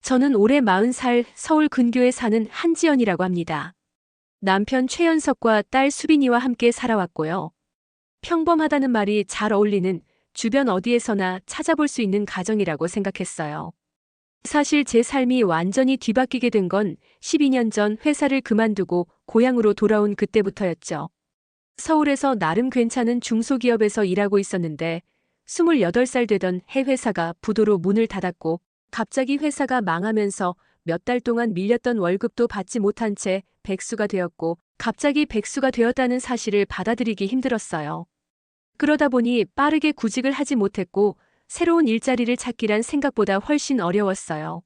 저는 올해 40살 서울 근교에 사는 한지연이라고 합니다. 남편 최연석과 딸 수빈이와 함께 살아왔고요. 평범하다는 말이 잘 어울리는 주변 어디에서나 찾아볼 수 있는 가정이라고 생각했어요. 사실 제 삶이 완전히 뒤바뀌게 된 건 12년 전 회사를 그만두고 고향으로 돌아온 그때부터였죠. 서울에서 나름 괜찮은 중소기업에서 일하고 있었는데 28살 되던 해 회사가 부도로 문을 닫았고 갑자기 회사가 망하면서 몇 달 동안 밀렸던 월급도 받지 못한 채 백수가 되었고 갑자기 백수가 되었다는 사실을 받아들이기 힘들었어요. 그러다 보니 빠르게 구직을 하지 못했고 새로운 일자리를 찾기란 생각보다 훨씬 어려웠어요.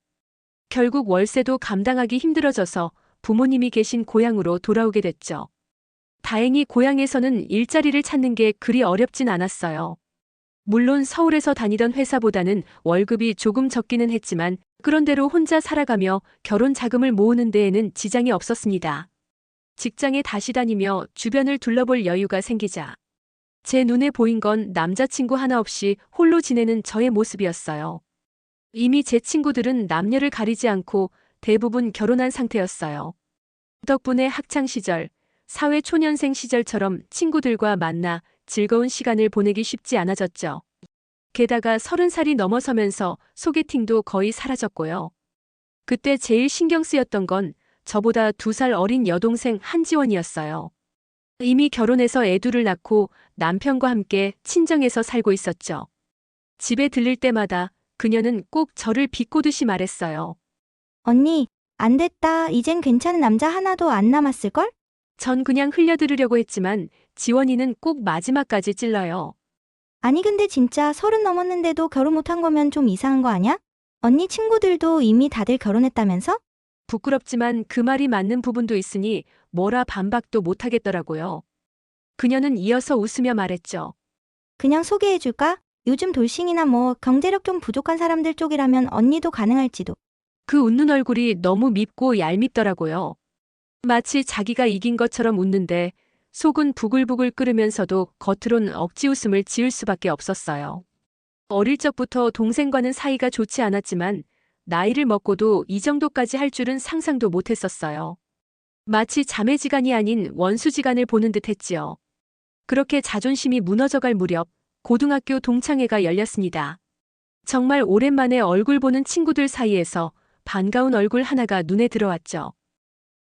결국 월세도 감당하기 힘들어져서 부모님이 계신 고향으로 돌아오게 됐죠. 다행히 고향에서는 일자리를 찾는 게 그리 어렵진 않았어요. 물론 서울에서 다니던 회사보다는 월급이 조금 적기는 했지만 그런대로 혼자 살아가며 결혼 자금을 모으는 데에는 지장이 없었습니다. 직장에 다시 다니며 주변을 둘러볼 여유가 생기자 제 눈에 보인 건 남자친구 하나 없이 홀로 지내는 저의 모습이었어요. 이미 제 친구들은 남녀를 가리지 않고 대부분 결혼한 상태였어요. 덕분에 학창시절, 사회초년생 시절처럼 친구들과 만나 즐거운 시간을 보내기 쉽지 않아졌죠. 게다가 30살이 넘어서면서 소개팅도 거의 사라졌고요. 그때 제일 신경 쓰였던 건 저보다 2살 어린 여동생 한지원이었어요. 이미 결혼해서 애둘을 낳고 남편과 함께 친정에서 살고 있었죠. 집에 들릴 때마다 그녀는 꼭 저를 비꼬듯이 말했어요. 언니, 안 됐다. 이젠 괜찮은 남자 하나도 안 남았을걸? 전 그냥 흘려들으려고 했지만 지원이는 꼭 마지막까지 찔러요. 아니 근데 진짜 30 넘었는데도 결혼 못한 거면 좀 이상한 거 아냐? 언니 친구들도 이미 다들 결혼했다면서? 부끄럽지만 그 말이 맞는 부분도 있으니 뭐라 반박도 못하겠더라고요. 그녀는 이어서 웃으며 말했죠. 그냥 소개해줄까? 요즘 돌싱이나 뭐 경제력 좀 부족한 사람들 쪽이라면 언니도 가능할지도. 그 웃는 얼굴이 너무 밉고 얄밉더라고요. 마치 자기가 이긴 것처럼 웃는데 속은 부글부글 끓으면서도 겉으론 억지 웃음을 지을 수밖에 없었어요. 어릴 적부터 동생과는 사이가 좋지 않았지만 나이를 먹고도 이 정도까지 할 줄은 상상도 못했었어요. 마치 자매지간이 아닌 원수지간을 보는 듯 했지요. 그렇게 자존심이 무너져갈 무렵 고등학교 동창회가 열렸습니다. 정말 오랜만에 얼굴 보는 친구들 사이에서 반가운 얼굴 하나가 눈에 들어왔죠.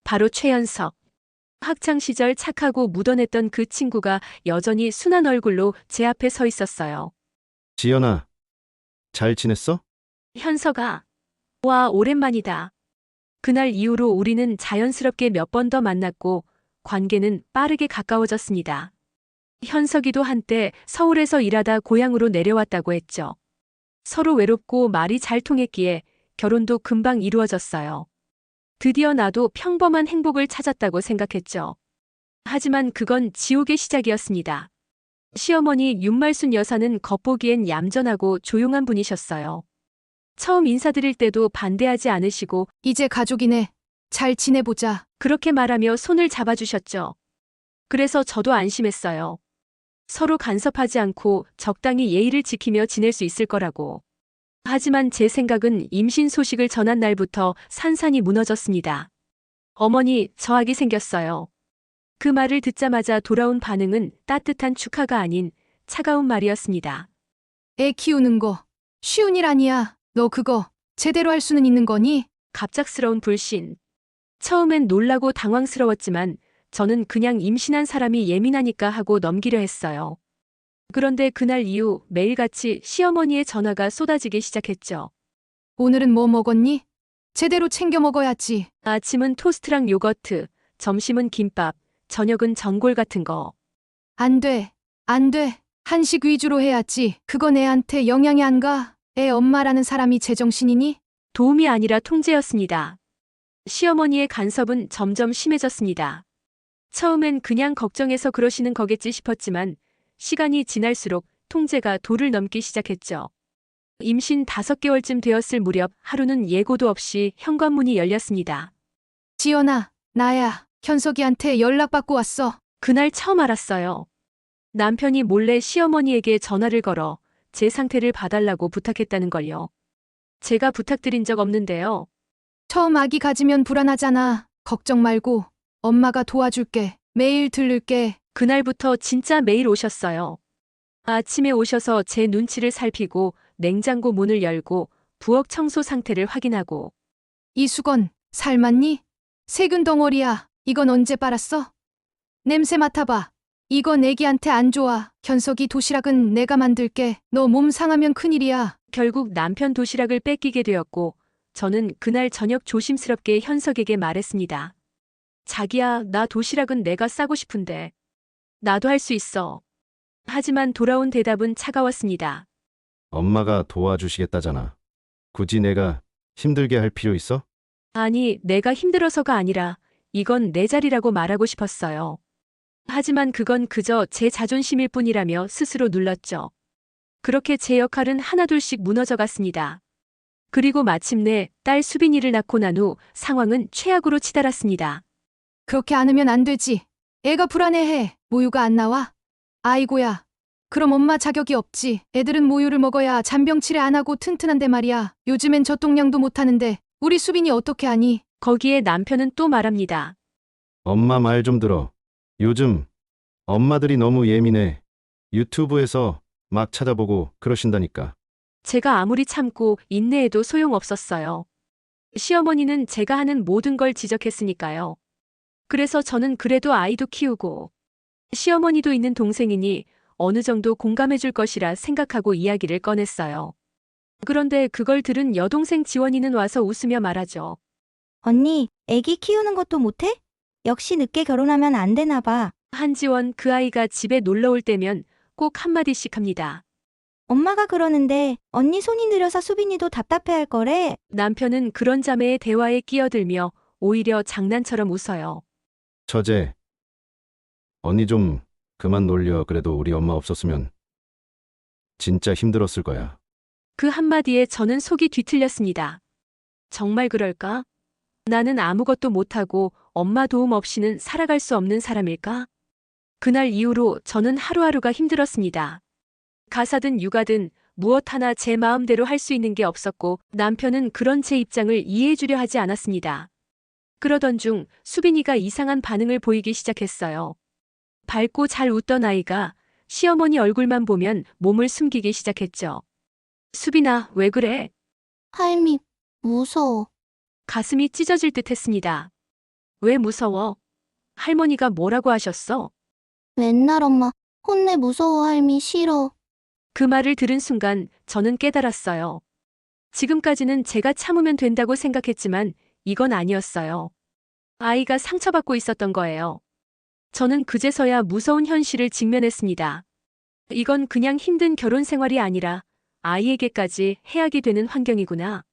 바로 최연석. 학창시절 착하고 묻어냈던 그 친구가 여전히 순한 얼굴로 제 앞에 서 있었어요. 지연아, 잘 지냈어? 현석아. 와, 오랜만이다. 그날 이후로 우리는 자연스럽게 몇 번 더 만났고 관계는 빠르게 가까워졌습니다. 현석이도 한때 서울에서 일하다 고향으로 내려왔다고 했죠. 서로 외롭고 말이 잘 통했기에 결혼도 금방 이루어졌어요. 드디어 나도 평범한 행복을 찾았다고 생각했죠. 하지만 그건 지옥의 시작이었습니다. 시어머니 윤말순 여사는 겉보기엔 얌전하고 조용한 분이셨어요. 처음 인사드릴 때도 반대하지 않으시고 이제 가족이네. 잘 지내보자. 그렇게 말하며 손을 잡아주셨죠. 그래서 저도 안심했어요. 서로 간섭하지 않고 적당히 예의를 지키며 지낼 수 있을 거라고. 하지만 제 생각은 임신 소식을 전한 날부터 산산이 무너졌습니다. 어머니, 저 아기 생겼어요. 그 말을 듣자마자 돌아온 반응은 따뜻한 축하가 아닌 차가운 말이었습니다. 애 키우는 거 쉬운 일 아니야. 너 그거 제대로 할 수는 있는 거니? 갑작스러운 불신. 처음엔 놀라고 당황스러웠지만 저는 그냥 임신한 사람이 예민하니까 하고 넘기려 했어요. 그런데 그날 이후 매일같이 시어머니의 전화가 쏟아지기 시작했죠. 오늘은 뭐 먹었니? 제대로 챙겨 먹어야지. 아침은 토스트랑 요거트, 점심은 김밥, 저녁은 전골 같은 거. 안 돼. 안 돼. 한식 위주로 해야지. 그건 애한테 영향이 안 가. 애 엄마라는 사람이 제정신이니? 도움이 아니라 통제였습니다. 시어머니의 간섭은 점점 심해졌습니다. 처음엔 그냥 걱정해서 그러시는 거겠지 싶었지만 시간이 지날수록 통제가 도를 넘기 시작했죠. 임신 5개월쯤 되었을 무렵 하루는 예고도 없이 현관문이 열렸습니다. 지연아, 나야. 현석이한테 연락받고 왔어. 그날 처음 알았어요. 남편이 몰래 시어머니에게 전화를 걸어 제 상태를 봐달라고 부탁했다는 걸요. 제가 부탁드린 적 없는데요. 처음 아기 가지면 불안하잖아. 걱정 말고 엄마가 도와줄게. 매일 들를게. 그날부터 진짜 매일 오셨어요. 아침에 오셔서 제 눈치를 살피고 냉장고 문을 열고 부엌 청소 상태를 확인하고 이수건, 삶았니? 세균 덩어리야. 이건 언제 빨았어? 냄새 맡아봐. 이건 애기한테 안 좋아. 현석이 도시락은 내가 만들게. 너 몸 상하면 큰일이야. 결국 남편 도시락을 뺏기게 되었고 저는 그날 저녁 조심스럽게 현석에게 말했습니다. 자기야, 나 도시락은 내가 싸고 싶은데. 나도 할 수 있어. 하지만 돌아온 대답은 차가웠습니다. 엄마가 도와주시겠다잖아. 굳이 내가 힘들게 할 필요 있어? 아니, 내가 힘들어서가 아니라 이건 내 자리라고 말하고 싶었어요. 하지만 그건 그저 제 자존심일 뿐이라며 스스로 눌렀죠. 그렇게 제 역할은 하나둘씩 무너져 갔습니다. 그리고 마침내 딸 수빈이를 낳고 난 후 상황은 최악으로 치달았습니다. 그렇게 안으면 안 되지. 애가 불안해해. 모유가 안 나와? 아이고야. 그럼 엄마 자격이 없지. 애들은 모유를 먹어야 잔병 치레 안 하고 튼튼한데 말이야. 요즘엔 젖동량도 못 하는데 우리 수빈이 어떻게 하니? 거기에 남편은 또 말합니다. 엄마 말 좀 들어. 요즘 엄마들이 너무 예민해. 유튜브에서 막 찾아보고 그러신다니까. 제가 아무리 참고 인내해도 소용없었어요. 시어머니는 제가 하는 모든 걸 지적했으니까요. 그래서 저는 그래도 아이도 키우고 시어머니도 있는 동생이니 어느 정도 공감해 줄 것이라 생각하고 이야기를 꺼냈어요. 그런데 그걸 들은 여동생 지원이는 와서 웃으며 말하죠. 언니, 애기 키우는 것도 못해? 역시 늦게 결혼하면 안 되나 봐. 한지원 그 아이가 집에 놀러 올 때면 꼭 한마디씩 합니다. 엄마가 그러는데 언니 손이 느려서 수빈이도 답답해할 거래. 남편은 그런 자매의 대화에 끼어들며 오히려 장난처럼 웃어요. 처제. 언니 좀 그만 놀려. 그래도 우리 엄마 없었으면 진짜 힘들었을 거야. 그 한마디에 저는 속이 뒤틀렸습니다. 정말 그럴까? 나는 아무것도 못하고 엄마 도움 없이는 살아갈 수 없는 사람일까? 그날 이후로 저는 하루하루가 힘들었습니다. 가사든 육아든 무엇 하나 제 마음대로 할 수 있는 게 없었고 남편은 그런 제 입장을 이해해 주려 하지 않았습니다. 그러던 중 수빈이가 이상한 반응을 보이기 시작했어요. 밝고 잘 웃던 아이가 시어머니 얼굴만 보면 몸을 숨기기 시작했죠. 수빈아, 왜 그래? 할미, 무서워. 가슴이 찢어질 듯 했습니다. 왜 무서워? 할머니가 뭐라고 하셨어? 맨날 엄마 혼내 무서워 할미 싫어. 그 말을 들은 순간 저는 깨달았어요. 지금까지는 제가 참으면 된다고 생각했지만 이건 아니었어요. 아이가 상처받고 있었던 거예요. 저는 그제서야 무서운 현실을 직면했습니다. 이건 그냥 힘든 결혼 생활이 아니라 아이에게까지 해악이 되는 환경이구나.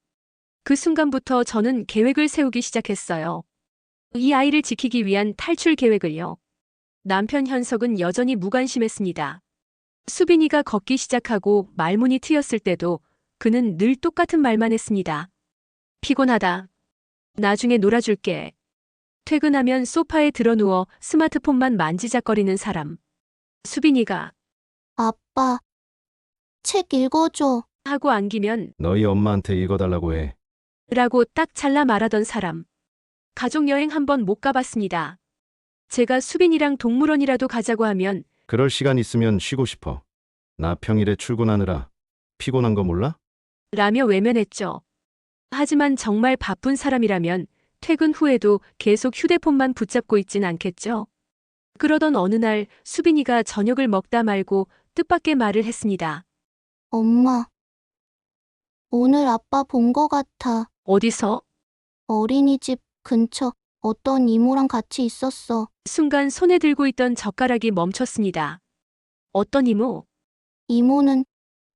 그 순간부터 저는 계획을 세우기 시작했어요. 이 아이를 지키기 위한 탈출 계획을요. 남편 현석은 여전히 무관심했습니다. 수빈이가 걷기 시작하고 말문이 트였을 때도 그는 늘 똑같은 말만 했습니다. 피곤하다. 나중에 놀아줄게. 퇴근하면 소파에 드러누워 스마트폰만 만지작거리는 사람. 수빈이가 아빠, 책 읽어줘. 하고 안기면 너희 엄마한테 읽어달라고 해. 라고 딱 잘라 말하던 사람. 가족여행 한번 못 가봤습니다. 제가 수빈이랑 동물원이라도 가자고 하면 그럴 시간 있으면 쉬고 싶어. 나 평일에 출근하느라 피곤한 거 몰라? 라며 외면했죠. 하지만 정말 바쁜 사람이라면 퇴근 후에도 계속 휴대폰만 붙잡고 있진 않겠죠. 그러던 어느 날 수빈이가 저녁을 먹다 말고 뜻밖의 말을 했습니다. 엄마, 오늘 아빠 본 거 같아. 어디서? 어린이집 근처 어떤 이모랑 같이 있었어. 순간 손에 들고 있던 젓가락이 멈췄습니다. 어떤 이모? 이모는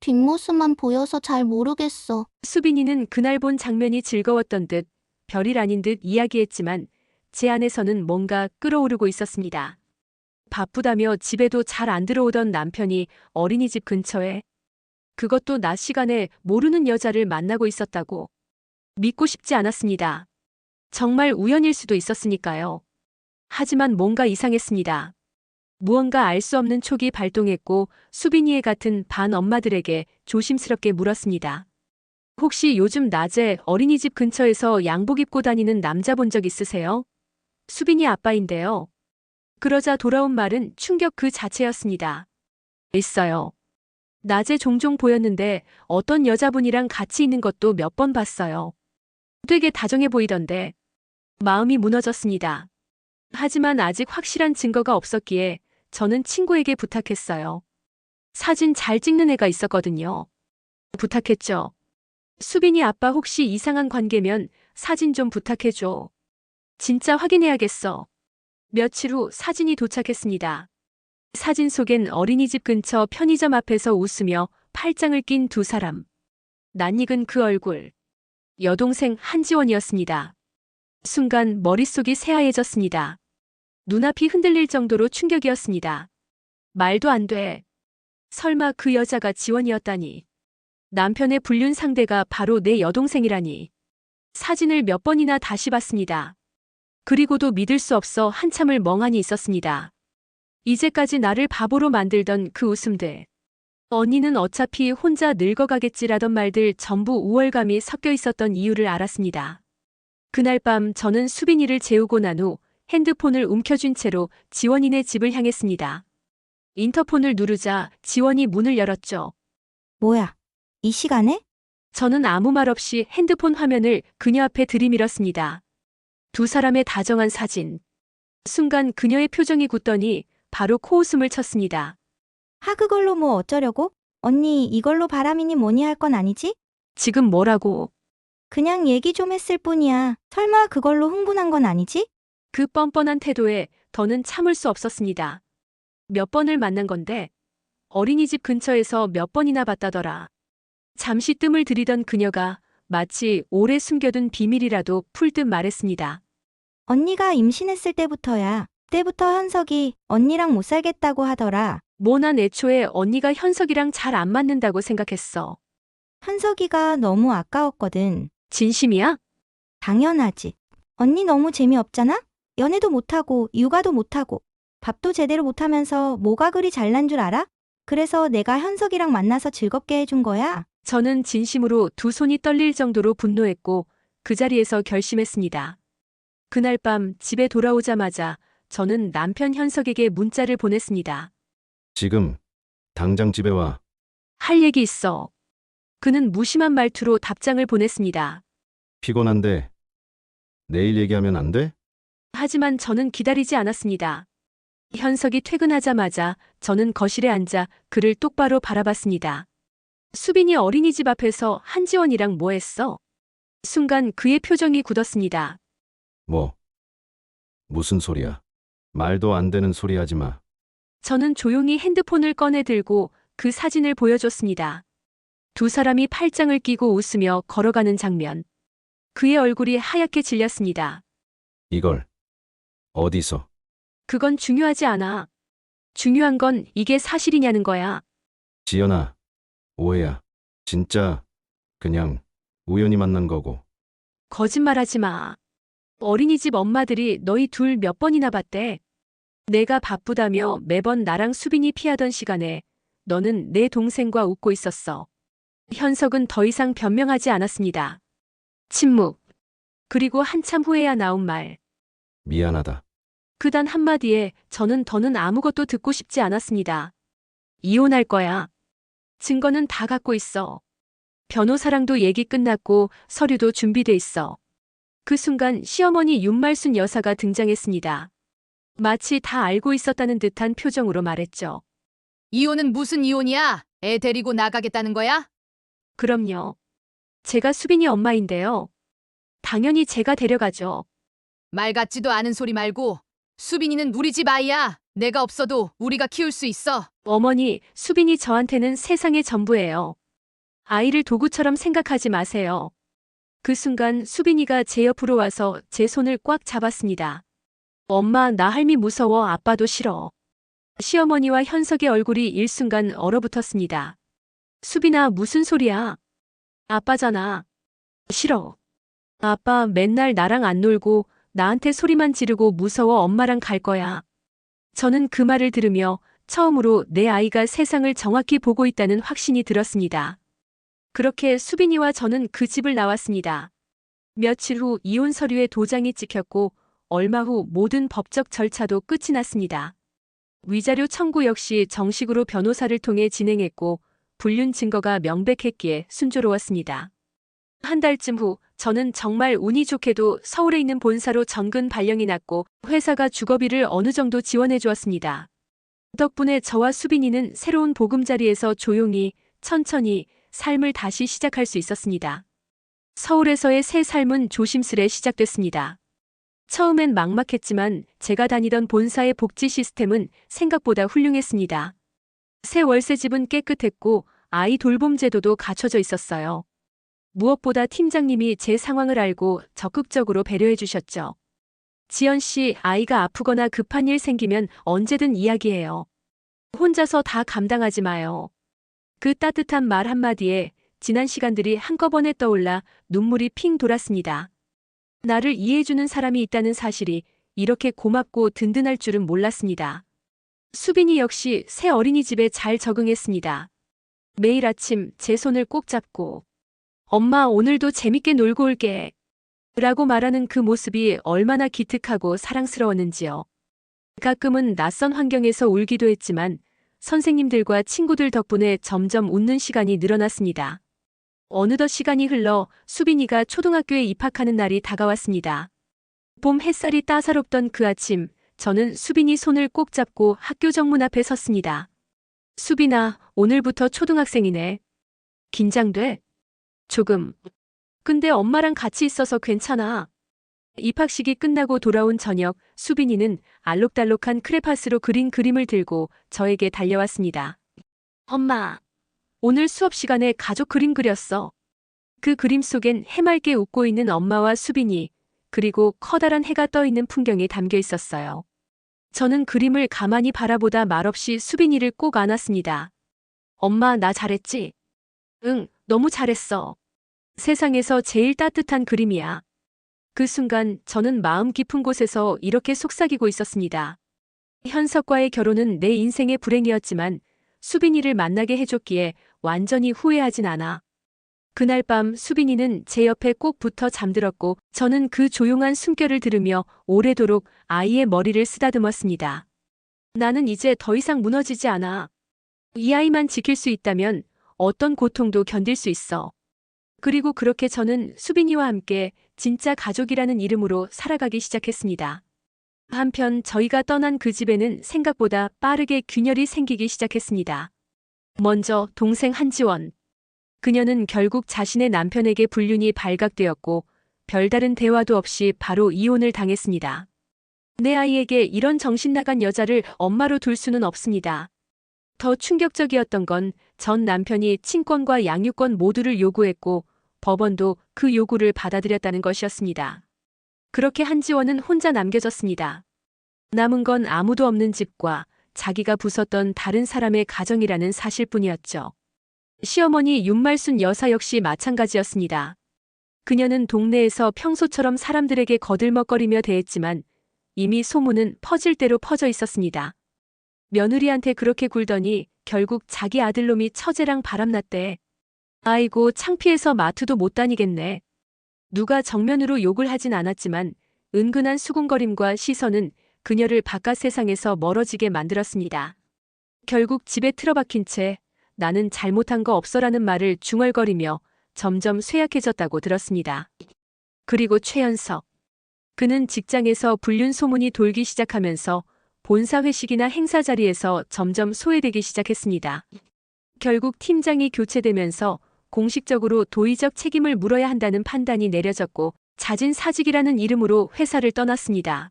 뒷모습만 보여서 잘 모르겠어. 수빈이는 그날 본 장면이 즐거웠던 듯 별일 아닌 듯 이야기했지만 제 안에서는 뭔가 끓어오르고 있었습니다. 바쁘다며 집에도 잘 안 들어오던 남편이 어린이집 근처에 그것도 낮 시간에 모르는 여자를 만나고 있었다고 믿고 싶지 않았습니다. 정말 우연일 수도 있었으니까요. 하지만 뭔가 이상했습니다. 무언가 알 수 없는 촉이 발동했고 수빈이의 같은 반 엄마들에게 조심스럽게 물었습니다. 혹시 요즘 낮에 어린이집 근처에서 양복 입고 다니는 남자 본 적 있으세요? 수빈이 아빠인데요. 그러자 돌아온 말은 충격 그 자체였습니다. 있어요. 낮에 종종 보였는데 어떤 여자분이랑 같이 있는 것도 몇 번 봤어요. 되게 다정해 보이던데 마음이 무너졌습니다. 하지만 아직 확실한 증거가 없었기에 저는 친구에게 부탁했어요. 사진 잘 찍는 애가 있었거든요. 부탁했죠. 수빈이 아빠 혹시 이상한 관계면 사진 좀 부탁해줘. 진짜 확인해야겠어. 며칠 후 사진이 도착했습니다. 사진 속엔 어린이집 근처 편의점 앞에서 웃으며 팔짱을 낀 두 사람. 낯익은 그 얼굴. 여동생 한지원이었습니다. 순간 머릿속이 새하얘졌습니다. 눈앞이 흔들릴 정도로 충격이었습니다. 말도 안 돼. 설마 그 여자가 지원이었다니. 남편의 불륜 상대가 바로 내 여동생이라니. 사진을 몇 번이나 다시 봤습니다. 그리고도 믿을 수 없어 한참을 멍하니 있었습니다. 이제까지 나를 바보로 만들던 그 웃음들. 언니는 어차피 혼자 늙어가겠지라던 말들 전부 우월감이 섞여 있었던 이유를 알았습니다. 그날 밤 저는 수빈이를 재우고 난 후 핸드폰을 움켜쥔 채로 지원이네 집을 향했습니다. 인터폰을 누르자 지원이 문을 열었죠. 뭐야? 이 시간에? 저는 아무 말 없이 핸드폰 화면을 그녀 앞에 들이밀었습니다. 두 사람의 다정한 사진. 순간 그녀의 표정이 굳더니 바로 코웃음을 쳤습니다. 그걸로 뭐 어쩌려고? 언니 이걸로 바람이니 뭐니 할 건 아니지? 지금 뭐라고? 그냥 얘기 좀 했을 뿐이야. 설마 그걸로 흥분한 건 아니지? 그 뻔뻔한 태도에 더는 참을 수 없었습니다. 몇 번을 만난 건데 어린이집 근처에서 몇 번이나 봤다더라. 잠시 뜸을 들이던 그녀가 마치 오래 숨겨둔 비밀이라도 풀 듯 말했습니다. 언니가 임신했을 때부터야. 그때부터 현석이 언니랑 못 살겠다고 하더라. 난 애초에 언니가 현석이랑 잘 안 맞는다고 생각했어. 현석이가 너무 아까웠거든. 진심이야? 당연하지. 언니 너무 재미없잖아? 연애도 못하고 육아도 못하고 밥도 제대로 못하면서 뭐가 그리 잘난 줄 알아? 그래서 내가 현석이랑 만나서 즐겁게 해준 거야. 저는 진심으로 두 손이 떨릴 정도로 분노했고 그 자리에서 결심했습니다. 그날 밤 집에 돌아오자마자 저는 남편 현석에게 문자를 보냈습니다. 지금 당장 집에 와. 할 얘기 있어. 그는 무심한 말투로 답장을 보냈습니다. 피곤한데 내일 얘기하면 안 돼? 하지만 저는 기다리지 않았습니다. 현석이 퇴근하자마자 저는 거실에 앉아 그를 똑바로 바라봤습니다. 수빈이 어린이집 앞에서 한지원이랑 뭐 했어? 순간 그의 표정이 굳었습니다. 뭐? 무슨 소리야? 말도 안 되는 소리 하지 마. 저는 조용히 핸드폰을 꺼내 들고 그 사진을 보여줬습니다. 두 사람이 팔짱을 끼고 웃으며 걸어가는 장면. 그의 얼굴이 하얗게 질렸습니다. 이걸 어디서? 그건 중요하지 않아. 중요한 건 이게 사실이냐는 거야. 지연아, 오해야. 진짜 그냥 우연히 만난 거고. 거짓말하지 마. 어린이집 엄마들이 너희 둘 몇 번이나 봤대. 내가 바쁘다며 매번 나랑 수빈이 피하던 시간에 너는 내 동생과 웃고 있었어. 현석은 더 이상 변명하지 않았습니다. 침묵. 그리고 한참 후에야 나온 말. 미안하다. 그 단 한마디에 저는 더는 아무것도 듣고 싶지 않았습니다. 이혼할 거야. 증거는 다 갖고 있어. 변호사랑도 얘기 끝났고 서류도 준비돼 있어. 그 순간 시어머니 윤말순 여사가 등장했습니다. 마치 다 알고 있었다는 듯한 표정으로 말했죠. 이혼은 무슨 이혼이야? 애 데리고 나가겠다는 거야? 그럼요. 제가 수빈이 엄마인데요. 당연히 제가 데려가죠. 말 같지도 않은 소리 말고 수빈이는 우리 집 아이야. 내가 없어도 우리가 키울 수 있어. 어머니, 수빈이 저한테는 세상의 전부예요. 아이를 도구처럼 생각하지 마세요. 그 순간 수빈이가 제 옆으로 와서 제 손을 꽉 잡았습니다. 엄마, 나 할미 무서워. 아빠도 싫어. 시어머니와 현석의 얼굴이 일순간 얼어붙었습니다. 수빈아, 무슨 소리야? 아빠잖아. 싫어. 아빠 맨날 나랑 안 놀고 나한테 소리만 지르고 무서워. 엄마랑 갈 거야. 저는 그 말을 들으며 처음으로 내 아이가 세상을 정확히 보고 있다는 확신이 들었습니다. 그렇게 수빈이와 저는 그 집을 나왔습니다. 며칠 후 이혼 서류에 도장이 찍혔고 얼마 후 모든 법적 절차도 끝이 났습니다. 위자료 청구 역시 정식으로 변호사를 통해 진행했고 불륜 증거가 명백했기에 순조로웠습니다. 한 달쯤 후 저는 정말 운이 좋게도 서울에 있는 본사로 전근 발령이 났고 회사가 주거비를 어느 정도 지원해 주었습니다. 덕분에 저와 수빈이는 새로운 보금자리에서 조용히 천천히 삶을 다시 시작할 수 있었습니다. 서울에서의 새 삶은 조심스레 시작됐습니다. 처음엔 막막했지만 제가 다니던 본사의 복지 시스템은 생각보다 훌륭했습니다. 새 월세집은 깨끗했고 아이 돌봄 제도도 갖춰져 있었어요. 무엇보다 팀장님이 제 상황을 알고 적극적으로 배려해 주셨죠. 지연 씨, 아이가 아프거나 급한 일 생기면 언제든 이야기해요. 혼자서 다 감당하지 마요. 그 따뜻한 말 한마디에 지난 시간들이 한꺼번에 떠올라 눈물이 핑 돌았습니다. 나를 이해해주는 사람이 있다는 사실이 이렇게 고맙고 든든할 줄은 몰랐습니다. 수빈이 역시 새 어린이집에 잘 적응했습니다. 매일 아침 제 손을 꼭 잡고 엄마 오늘도 재밌게 놀고 올게 라고 말하는 그 모습이 얼마나 기특하고 사랑스러웠는지요. 가끔은 낯선 환경에서 울기도 했지만 선생님들과 친구들 덕분에 점점 웃는 시간이 늘어났습니다. 어느덧 시간이 흘러 수빈이가 초등학교에 입학하는 날이 다가왔습니다. 봄 햇살이 따사롭던 그 아침, 저는 수빈이 손을 꼭 잡고 학교 정문 앞에 섰습니다. 수빈아, 오늘부터 초등학생이네. 긴장돼? 조금. 근데 엄마랑 같이 있어서 괜찮아. 입학식이 끝나고 돌아온 저녁, 수빈이는 알록달록한 크레파스로 그린 그림을 들고 저에게 달려왔습니다. 엄마, 오늘 수업 시간에 가족 그림 그렸어. 그 그림 속엔 해맑게 웃고 있는 엄마와 수빈이, 그리고 커다란 해가 떠 있는 풍경이 담겨 있었어요. 저는 그림을 가만히 바라보다 말없이 수빈이를 꼭 안았습니다. 엄마, 나 잘했지? 응, 너무 잘했어. 세상에서 제일 따뜻한 그림이야. 그 순간 저는 마음 깊은 곳에서 이렇게 속삭이고 있었습니다. 현석과의 결혼은 내 인생의 불행이었지만 수빈이를 만나게 해줬기에 완전히 후회하진 않아. 그날 밤 수빈이는 제 옆에 꼭 붙어 잠들었고 저는 그 조용한 숨결을 들으며 오래도록 아이의 머리를 쓰다듬었습니다. 나는 이제 더 이상 무너지지 않아. 이 아이만 지킬 수 있다면 어떤 고통도 견딜 수 있어. 그리고 그렇게 저는 수빈이와 함께 진짜 가족이라는 이름으로 살아가기 시작했습니다. 한편 저희가 떠난 그 집에는 생각보다 빠르게 균열이 생기기 시작했습니다. 먼저 동생 한지원. 그녀는 결국 자신의 남편에게 불륜이 발각되었고 별다른 대화도 없이 바로 이혼을 당했습니다. 내 아이에게 이런 정신나간 여자를 엄마로 둘 수는 없습니다. 더 충격적이었던 건 전 남편이 친권과 양육권 모두를 요구했고 법원도 그 요구를 받아들였다는 것이었습니다. 그렇게 한지원은 혼자 남겨졌습니다. 남은 건 아무도 없는 집과 자기가 부쉈던 다른 사람의 가정이라는 사실뿐이었죠. 시어머니 윤말순 여사 역시 마찬가지였습니다. 그녀는 동네에서 평소처럼 사람들에게 거들먹거리며 대했지만 이미 소문은 퍼질 대로 퍼져 있었습니다. 며느리한테 그렇게 굴더니 결국 자기 아들놈이 처제랑 바람났대. 아이고 창피해서 마트도 못 다니겠네. 누가 정면으로 욕을 하진 않았지만 은근한 수군거림과 시선은 그녀를 바깥 세상에서 멀어지게 만들었습니다. 결국 집에 틀어박힌 채 나는 잘못한 거 없어라는 말을 중얼거리며 점점 쇠약해졌다고 들었습니다. 그리고 최연석. 그는 직장에서 불륜 소문이 돌기 시작하면서 본사 회식이나 행사 자리에서 점점 소외되기 시작했습니다. 결국 팀장이 교체되면서 공식적으로 도의적 책임을 물어야 한다는 판단이 내려졌고 자진 사직이라는 이름으로 회사를 떠났습니다.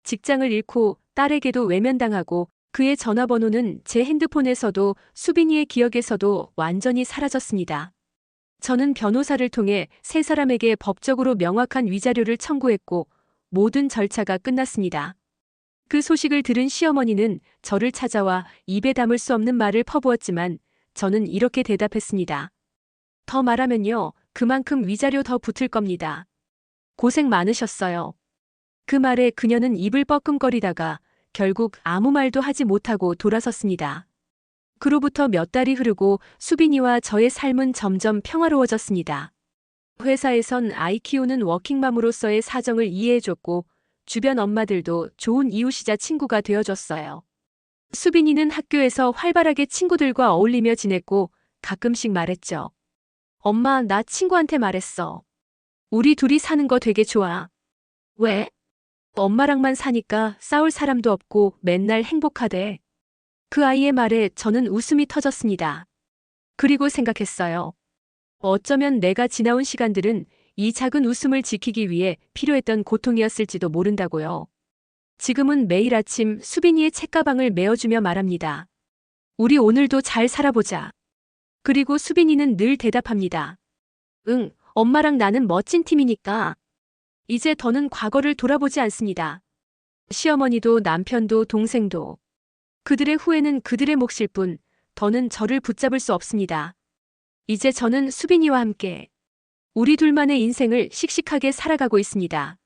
직장을 잃고 딸에게도 외면당하고 그의 전화번호는 제 핸드폰에서도 수빈이의 기억에서도 완전히 사라졌습니다. 저는 변호사를 통해 세 사람에게 법적으로 명확한 위자료를 청구했고 모든 절차가 끝났습니다. 그 소식을 들은 시어머니는 저를 찾아와 입에 담을 수 없는 말을 퍼부었지만 저는 이렇게 대답했습니다. 더 말하면요, 그만큼 위자료 더 붙을 겁니다. 고생 많으셨어요. 그 말에 그녀는 입을 뻐끔거리다가 결국 아무 말도 하지 못하고 돌아섰습니다. 그로부터 몇 달이 흐르고 수빈이와 저의 삶은 점점 평화로워졌습니다. 회사에선 아이 키우는 워킹맘으로서의 사정을 이해해줬고 주변 엄마들도 좋은 이웃이자 친구가 되어줬어요. 수빈이는 학교에서 활발하게 친구들과 어울리며 지냈고 가끔씩 말했죠. 엄마, 나 친구한테 말했어. 우리 둘이 사는 거 되게 좋아. 왜? 엄마랑만 사니까 싸울 사람도 없고 맨날 행복하대. 그 아이의 말에 저는 웃음이 터졌습니다. 그리고 생각했어요. 어쩌면 내가 지나온 시간들은 이 작은 웃음을 지키기 위해 필요했던 고통이었을지도 모른다고요. 지금은 매일 아침 수빈이의 책가방을 메어주며 말합니다. 우리 오늘도 잘 살아보자. 그리고 수빈이는 늘 대답합니다. 응, 엄마랑 나는 멋진 팀이니까. 이제 더는 과거를 돌아보지 않습니다. 시어머니도 남편도 동생도. 그들의 후회는 그들의 몫일 뿐 더는 저를 붙잡을 수 없습니다. 이제 저는 수빈이와 함께 우리 둘만의 인생을 씩씩하게 살아가고 있습니다.